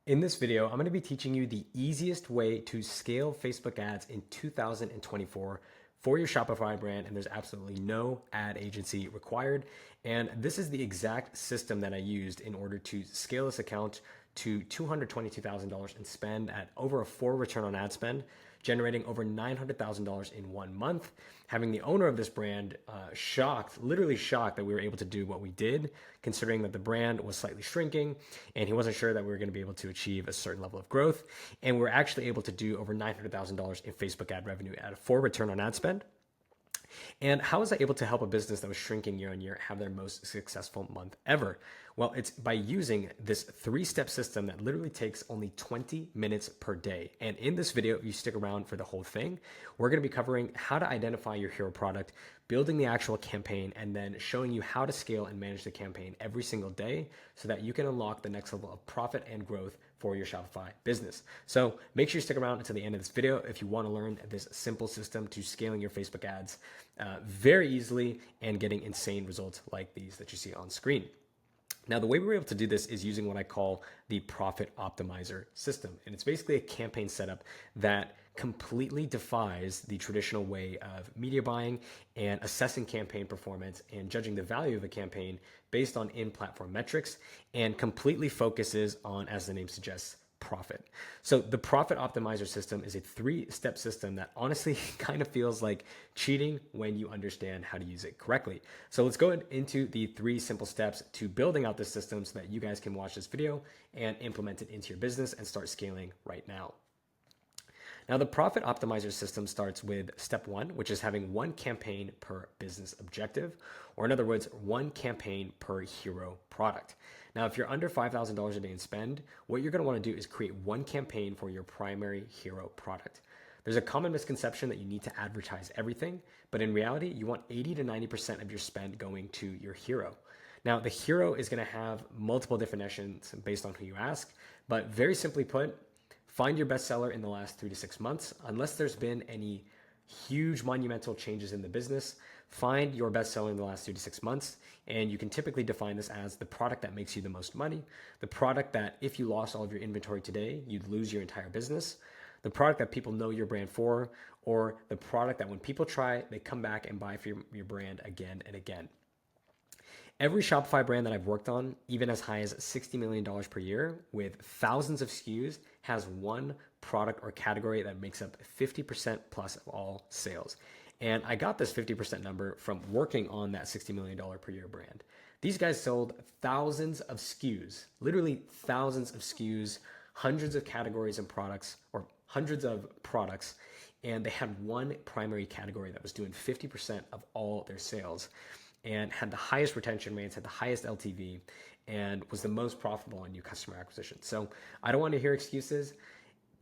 In this video, I'm going to be teaching you the easiest way to scale Facebook ads in 2024 for your Shopify brand, and there's absolutely no ad agency required. And this is the exact system that I used in order to scale this account to $222,000 in spend at over a 4 return on ad spend, generating over $900,000 in 1 month, having the owner of this brand shocked, literally shocked that we were able to do what we did, considering that the brand was slightly shrinking and he wasn't sure that we were going to be able to achieve a certain level of growth. And we were actually able to do over $900,000 in Facebook ad revenue at a 4 return on ad spend. And how was I able to help a business that was shrinking year on year have their most successful month ever? Well, it's by using this 3-step system that literally takes only 20 minutes per day. And in this video, if you stick around for the whole thing, we're going to be covering how to identify your hero product, building the actual campaign, and then showing you how to scale and manage the campaign every single day so that you can unlock the next level of profit and growth for your Shopify business. So make sure you stick around until the end of this video if you want to learn this simple system to scaling your Facebook ads very easily and getting insane results like these that you see on screen. Now, the way we were able to do this is using what I call the Profit Optimizer system. And it's basically a campaign setup that completely defies the traditional way of media buying and assessing campaign performance and judging the value of a campaign based on in-platform metrics, and completely focuses on, as the name suggests, profit. So the Profit Optimizer system is a 3-step system that honestly kind of feels like cheating when you understand how to use it correctly. So let's go into the 3 simple steps to building out this system so that you guys can watch this video and implement it into your business and start scaling right now. Now, the Profit Optimizer system starts with step 1, which is having 1 campaign per business objective, or in other words, 1 campaign per hero product. Now, if you're under $5,000 a day in spend, what you're going to want to do is create 1 campaign for your primary hero product. There's a common misconception that you need to advertise everything, but in reality, you want 80 to 90% of your spend going to your hero. Now, the hero is going to have multiple definitions based on who you ask, but very simply put, find your bestseller in the last 3 to 6 months. Unless there's been any huge monumental changes in the business, find your bestseller in the last 3 to 6 months. And you can typically define this as the product that makes you the most money, the product that if you lost all of your inventory today, you'd lose your entire business, the product that people know your brand for, or the product that when people try, they come back and buy for your brand again and again. Every Shopify brand that I've worked on, even as high as $60 million per year with thousands of SKUs, has 1 product or category that makes up 50% plus of all sales. And I got this 50% number from working on that $60 million per year brand. These guys sold thousands of SKUs, literally thousands of SKUs, hundreds of categories and products, or hundreds of products, and they had 1 primary category that was doing 50% of all their sales, and had the highest retention rates, had the highest LTV, and was the most profitable on new customer acquisition. So I don't want to hear excuses.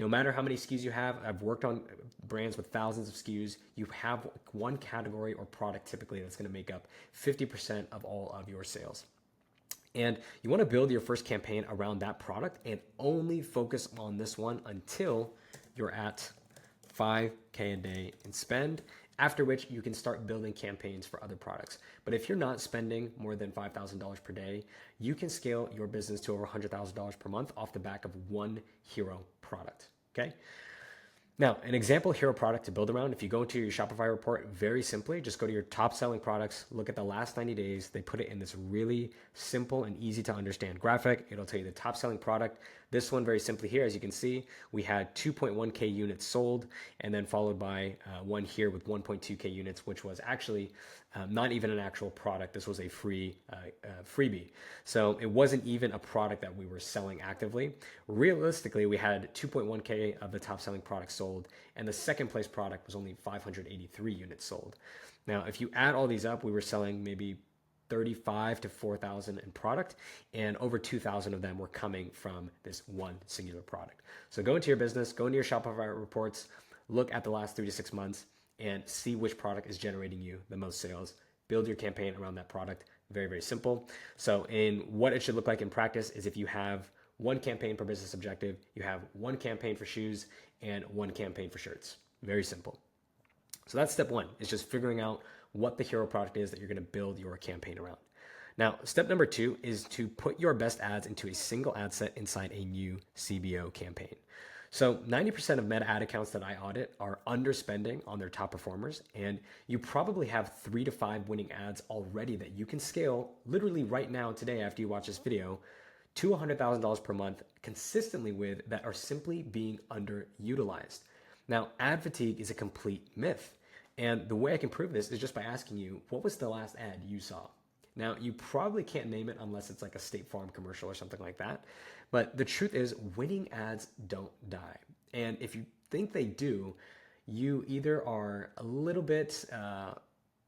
No matter how many SKUs you have, I've worked on brands with thousands of SKUs. You have 1 category or product typically that's going to make up 50% of all of your sales. And you want to build your first campaign around that product and only focus on this one until you're at 5K a day in spend, after which you can start building campaigns for other products. But if you're not spending more than $5,000 per day, you can scale your business to over $100,000 per month off the back of 1 hero product, okay? Now, an example hero product to build around, if you go into your Shopify report, very simply, just go to your top selling products, look at the last 90 days. They put it in this really simple and easy to understand graphic. It'll tell you the top selling product. This one, very simply here, as you can see, we had 2.1K units sold, and then followed by one here with 1.2K units, which was actually not even an actual product. This was a freebie. So it wasn't even a product that we were selling actively. Realistically, we had 2.1K of the top selling products sold, and the second place product was only 583 units sold. Now, if you add all these up, we were selling maybe 35 to 4,000 in product, and over 2,000 of them were coming from this 1 singular product. So go into your business, go into your Shopify reports, look at the last 3 to 6 months, and see which product is generating you the most sales. Build your campaign around that product. Very, very simple. So in what it should look like in practice is if you have 1 campaign per business objective, you have 1 campaign for shoes and 1 campaign for shirts. Very simple. So that's step 1, is just figuring out what the hero product is that you're going to build your campaign around. Now, step number 2 is to put your best ads into a single ad set inside a new CBO campaign. So 90% of Meta ad accounts that I audit are underspending on their top performers, and you probably have 3 to 5 winning ads already that you can scale literally right now today after you watch this video to $100,000 per month consistently with that are simply being underutilized. Now, ad fatigue is a complete myth. And the way I can prove this is just by asking you, what was the last ad you saw? Now, you probably can't name it unless it's like a State Farm commercial or something like that. But the truth is, winning ads don't die. And if you think they do, you either are a little bit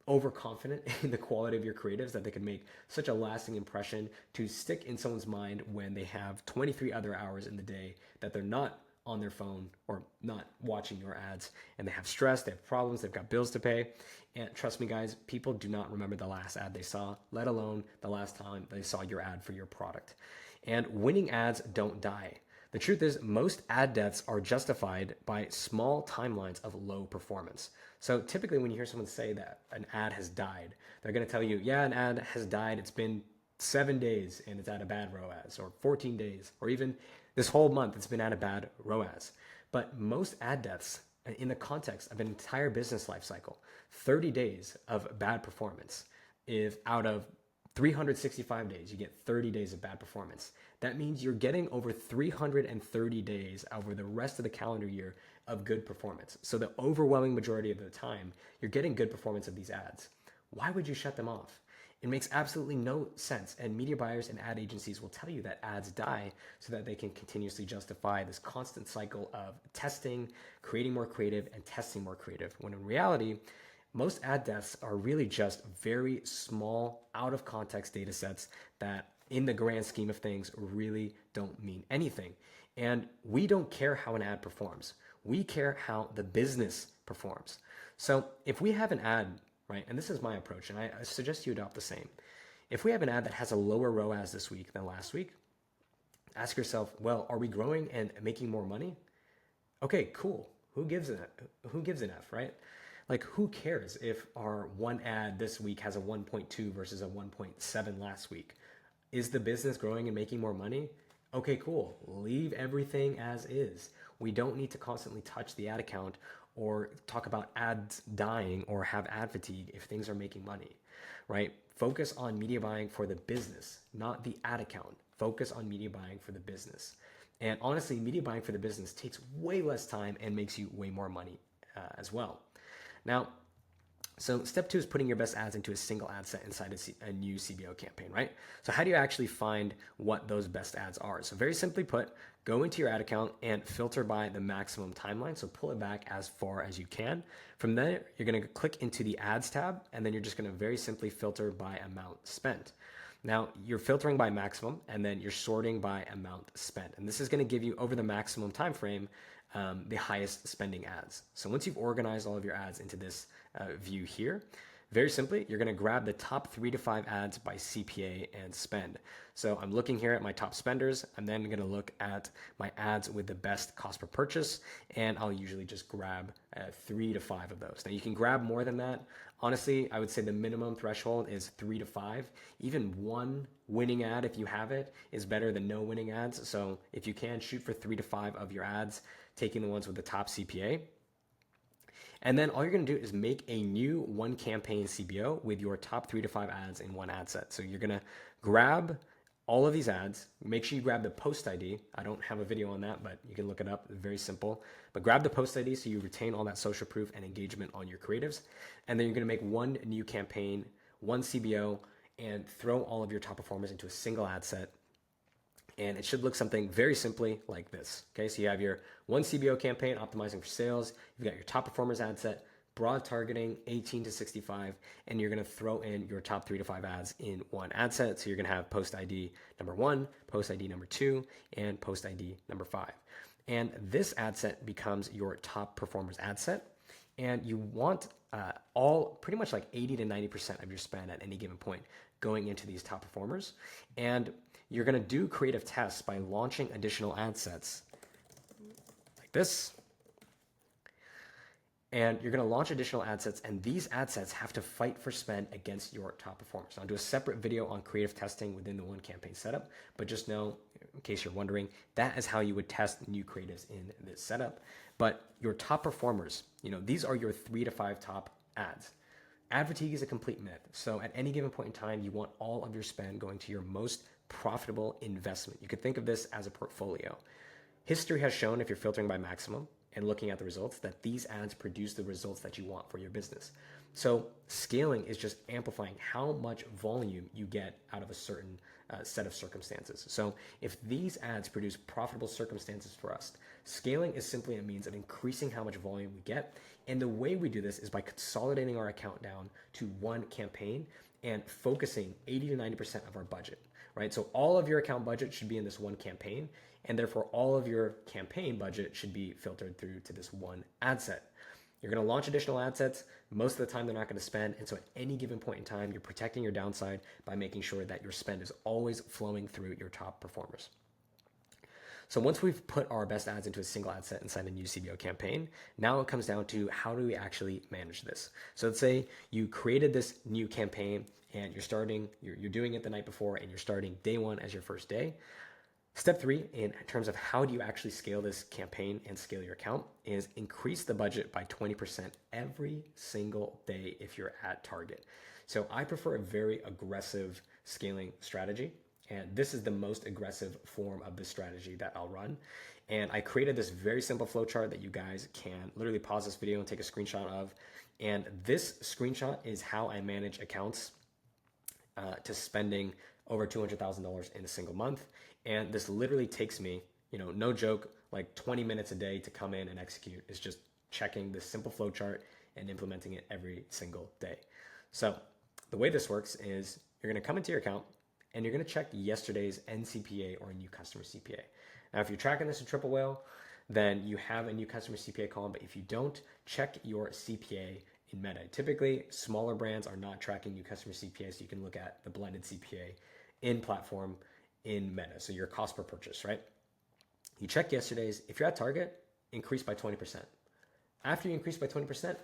overconfident in the quality of your creatives that they can make such a lasting impression to stick in someone's mind when they have 23 other hours in the day that they're not on their phone or not watching your ads, and they have stress, they have problems, they've got bills to pay. And trust me guys, people do not remember the last ad they saw, let alone the last time they saw your ad for your product. And winning ads don't die. The truth is, most ad deaths are justified by small timelines of low performance. So typically when you hear someone say that an ad has died, they're going to tell you, yeah, an ad has died, it's been 7 days and it's at a bad ROAS, or 14 days, or even this whole month it's been at a bad ROAS. But most ad deaths in the context of an entire business life cycle, 30 days of bad performance, if out of 365 days, you get 30 days of bad performance. That means you're getting over 330 days over the rest of the calendar year of good performance. So the overwhelming majority of the time, you're getting good performance of these ads. Why would you shut them off? It makes absolutely no sense. And media buyers and ad agencies will tell you that ads die so that they can continuously justify this constant cycle of testing, creating more creative, and testing more creative. When in reality, most ad deaths are really just very small, out of context data sets that in the grand scheme of things really don't mean anything. And we don't care how an ad performs. We care how the business performs. So if we have an ad, right, and this is my approach, and I suggest you adopt the same. If we have an ad that has a lower ROAS this week than last week, ask yourself, well, are we growing and making more money? Okay, cool. Who gives an F, right? Like, who cares if our one ad this week has a 1.2 versus a 1.7 last week? Is the business growing and making more money? Okay, cool. Leave everything as is. We don't need to constantly touch the ad account or talk about ads dying or have ad fatigue if things are making money, right? Focus on media buying for the business, not the ad account. Focus on media buying for the business. And honestly, media buying for the business takes way less time and makes you way more money as well. Now, so step 2 is putting your best ads into a single ad set inside a new CBO campaign, right? So how do you actually find what those best ads are? So very simply put, go into your ad account and filter by the maximum timeline. So pull it back as far as you can. From there, you're going to click into the ads tab, and then you're just going to very simply filter by amount spent. Now, you're filtering by maximum, and then you're sorting by amount spent. And this is going to give you, over the maximum time frame, the highest spending ads. So once you've organized all of your ads into this view here, very simply, you're going to grab the top 3 to 5 ads by CPA and spend. So I'm looking here at my top spenders. I'm then going to look at my ads with the best cost per purchase, and I'll usually just grab 3 to 5 of those. Now you can grab more than that. Honestly, I would say the minimum threshold is 3 to 5. Even one winning ad, if you have it, is better than no winning ads. So if you can, shoot for 3 to 5 of your ads, taking the ones with the top CPA. And then all you're going to do is make a new one campaign CBO with your top 3 to 5 ads in one ad set. So you're going to grab all of these ads. Make sure you grab the post ID. I don't have a video on that, but you can look it up. It's very simple. But grab the post ID so you retain all that social proof and engagement on your creatives. And then you're going to make one new campaign, one CBO, and throw all of your top performers into a single ad set. And it should look something very simply like this. Okay, so you have your one CBO campaign optimizing for sales. You've got your top performers ad set, broad targeting 18 to 65, and you're going to throw in your top 3 to 5 ads in one ad set. So you're going to have post ID number 1, post ID number 2, and post ID number 5. And this ad set becomes your top performers ad set. And you want all pretty much like 80 to 90% of your spend at any given point going into these top performers. And you're going to do creative tests by launching additional ad sets like this. And you're going to launch additional ad sets, and these ad sets have to fight for spend against your top performers. I'll do a separate video on creative testing within the one campaign setup, but just know, in case you're wondering, that is how you would test new creatives in this setup. But your top performers, these are your 3 to 5 top ads. Ad fatigue is a complete myth. So at any given point in time, you want all of your spend going to your most profitable investment. You could think of this as a portfolio. History has shown, if you're filtering by maximum and looking at the results, that these ads produce the results that you want for your business. So scaling is just amplifying how much volume you get out of a certain set of circumstances. So if these ads produce profitable circumstances for us, scaling is simply a means of increasing how much volume we get. And the way we do this is by consolidating our account down to one campaign and focusing 80 to 90% of our budget, right? So all of your account budget should be in this one campaign, and therefore all of your campaign budget should be filtered through to this one ad set. You're going to launch additional ad sets. Most of the time, they're not going to spend. And so at any given point in time, you're protecting your downside by making sure that your spend is always flowing through your top performers. So once we've put our best ads into a single ad set inside a new CBO campaign, now it comes down to how do we actually manage this? So let's say you created this new campaign and you're doing it the night before and you're starting day one as your first day. Step 3, in terms of how do you actually scale this campaign and scale your account, is increase the budget by 20% every single day if you're at target. So I prefer a very aggressive scaling strategy, and this is the most aggressive form of this strategy that I'll run. And I created this very simple flowchart that you guys can literally pause this video and take a screenshot of. And this screenshot is how I manage accounts to spending over $200,000 in a single month. And this literally takes me, no joke, like 20 minutes a day to come in and execute. It's just checking this simple flow chart and implementing it every single day. So the way this works is you're going to come into your account and you're going to check yesterday's NCPA or new customer CPA. Now, if you're tracking this in Triple Whale, then you have a new customer CPA column. But if you don't, check your CPA in Meta. Typically, smaller brands are not tracking new customer CPA, so you can look at the blended CPA in platform in Meta. So your cost per purchase, right? You check yesterday's. If you're at target, increase by 20%. After you increase by 20%,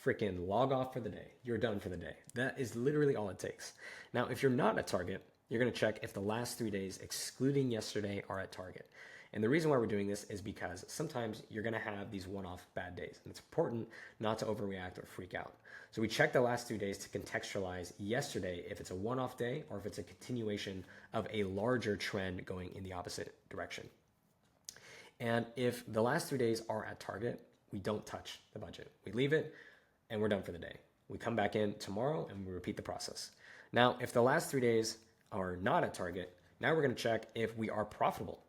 freaking log off for the day. You're done for the day. That is literally all it takes. Now, if you're not at target, you're going to check if the last 3 days, excluding yesterday, are at target. And the reason why we're doing this is because sometimes you're going to have these one-off bad days. And it's important not to overreact or freak out. So we check the last 2 days to contextualize yesterday if it's a one-off day or if it's a continuation of a larger trend going in the opposite direction. And if the last 3 days are at target, we don't touch the budget. We leave it and we're done for the day. We come back in tomorrow and we repeat the process. Now, if the last 3 days are not at target, now we're going to check if we are profitable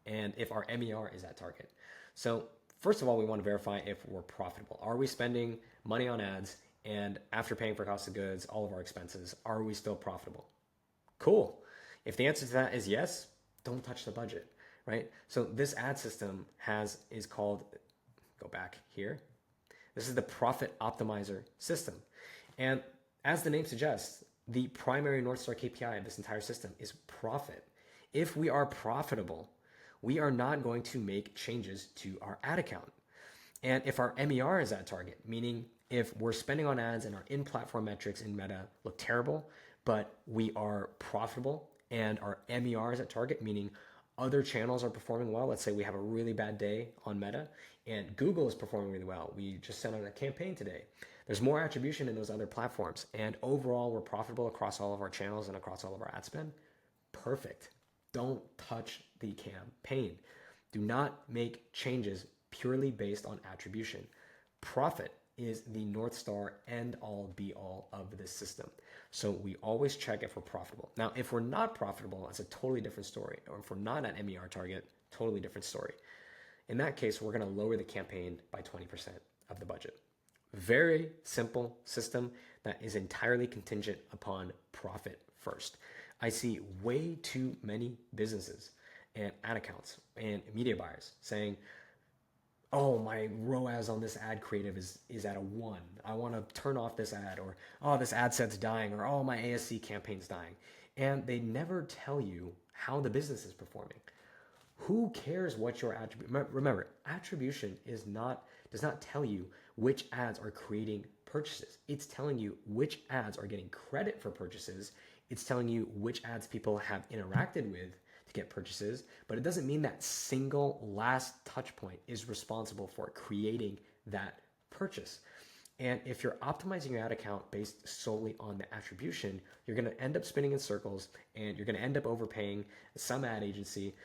and if our MER is at target. So first of all, we want to verify if we're profitable. Are we spending money on ads? And after paying for cost of goods, all of our expenses, are we still profitable? Cool. If the answer to that is yes, don't touch the budget, right? So this ad system is called, go back here. This is the profit optimizer system. And as the name suggests, the primary North Star KPI of this entire system is profit. If we are profitable, we are not going to make changes to our ad account. And if our MER is at target, meaning if we're spending on ads and our in-platform metrics in Meta look terrible, but we are profitable and our MER is at target, meaning other channels are performing well. Let's say we have a really bad day on Meta and Google is performing really well. We just sent out a campaign today. There's more attribution in those other platforms. And overall, we're profitable across all of our channels and across all of our ad spend. Perfect. Don't touch the campaign. Do not make changes purely based on attribution. Profit is the North Star end all be all of this system. So we always check if we're profitable. Now, if we're not profitable, it's a totally different story. Or if we're not at MER target, totally different story. In that case, we're going to lower the campaign by 20% of the budget. Very simple system that is entirely contingent upon profit first. I see way too many businesses and ad accounts and media buyers saying, oh, my ROAS on this ad creative is at a 1. I want to turn off this ad, or oh, this ad set's dying, or oh, my ASC campaign's dying. And they never tell you how the business is performing. Who cares what your attribution? Remember, attribution does not tell you which ads are creating purchases. It's telling you which ads are getting credit for purchases. It's telling you which ads people have interacted with to get purchases, but it doesn't mean that single last touch point is responsible for creating that purchase. And if you're optimizing your ad account based solely on the attribution, you're going to end up spinning in circles and you're going to end up overpaying some ad agency.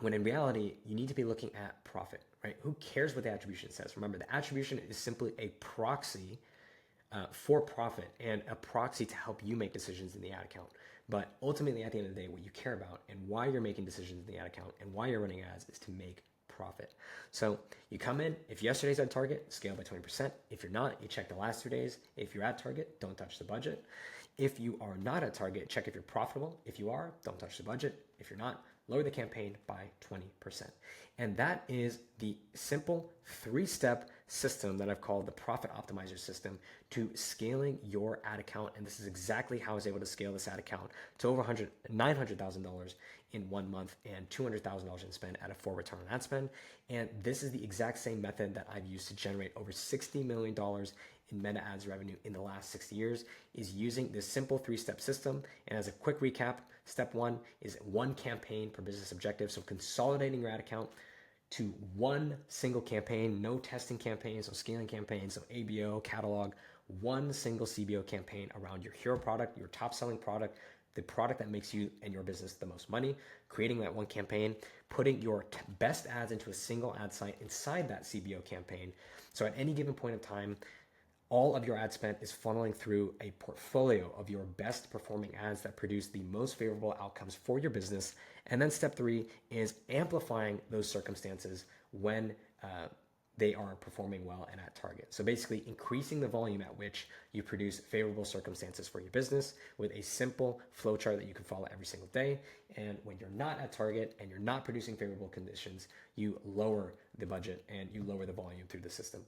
When in reality, you need to be looking at profit, right? Who cares what the attribution says? Remember, the attribution is simply a proxy for profit and a proxy to help you make decisions in the ad account. But ultimately, at the end of the day, what you care about and why you're making decisions in the ad account and why you're running ads is to make profit. So you come in, if yesterday's at target, scale by 20%. If you're not, you check the last 2 days. If you're at target, don't touch the budget. If you are not at target, check if you're profitable. If you are, don't touch the budget. If you're not, lower the campaign by 20%. And that is the simple 3-step system that I've called the Profit Optimizer system to scaling your ad account. And this is exactly how I was able to scale this ad account to over $900,000 in 1 month and $200,000 in spend at a 4 return on ad spend. And this is the exact same method that I've used to generate over $60 million in Meta Ads revenue in the last 6 years, is using this simple 3-step system. And as a quick recap, step 1 is 1 campaign per business objective. So consolidating your ad account to 1 single campaign, no testing campaigns, no scaling campaigns, no ABO, catalog, 1 single CBO campaign around your hero product, your top selling product, the product that makes you and your business the most money, creating that 1 campaign, putting your best ads into a single ad site inside that CBO campaign. So at any given point of time, all of your ad spend is funneling through a portfolio of your best performing ads that produce the most favorable outcomes for your business. And then step 3 is amplifying those circumstances when they are performing well and at target. So basically increasing the volume at which you produce favorable circumstances for your business with a simple flowchart that you can follow every single day. And when you're not at target and you're not producing favorable conditions, you lower the budget and you lower the volume through the system.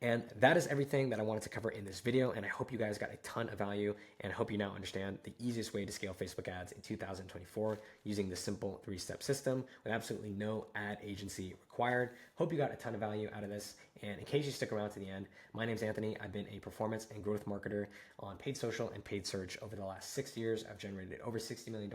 And that is everything that I wanted to cover in this video. And I hope you guys got a ton of value and I hope you now understand the easiest way to scale Facebook ads in 2024 using the simple 3-step system with absolutely no ad agency required. Hope you got a ton of value out of this. And in case you stick around to the end, my name's Anthony. I've been a performance and growth marketer on paid social and paid search over the last 6 years. I've generated over $60 million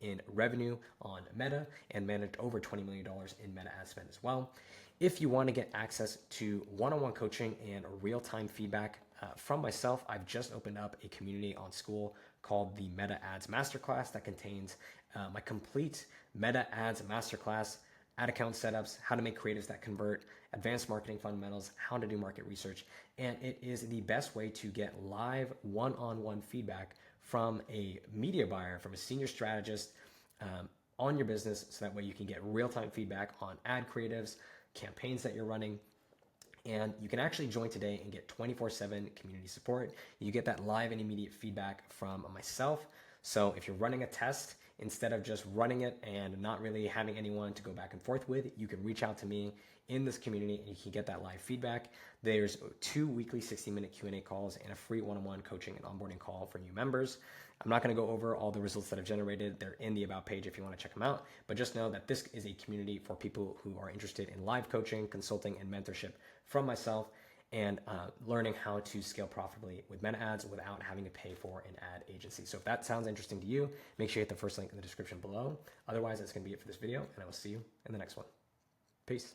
in revenue on Meta and managed over $20 million in Meta ad spend as well. If you want to get access to one-on-one coaching and real-time feedback from myself, I've just opened up a community on School called the Meta Ads Masterclass that contains my complete Meta Ads Masterclass, ad account setups, how to make creatives that convert, advanced marketing fundamentals, how to do market research. And it is the best way to get live one-on-one feedback from a media buyer, from a senior strategist on your business, so that way you can get real-time feedback on ad creatives, campaigns that you're running, and you can actually join today and get 24/7 community support. You get that live and immediate feedback from myself. So if you're running a test, instead of just running it and not really having anyone to go back and forth with, you can reach out to me in this community and you can get that live feedback. There's 2 weekly 60-minute Q&A calls and a free one-on-one coaching and onboarding call for new members. I'm not going to go over all the results that I've generated. They're in the About page if you want to check them out. But just know that this is a community for people who are interested in live coaching, consulting, and mentorship from myself, and learning how to scale profitably with Meta Ads without having to pay for an ad agency. So if that sounds interesting to you, make sure you hit the first link in the description below. Otherwise, that's going to be it for this video, and I will see you in the next one. Peace.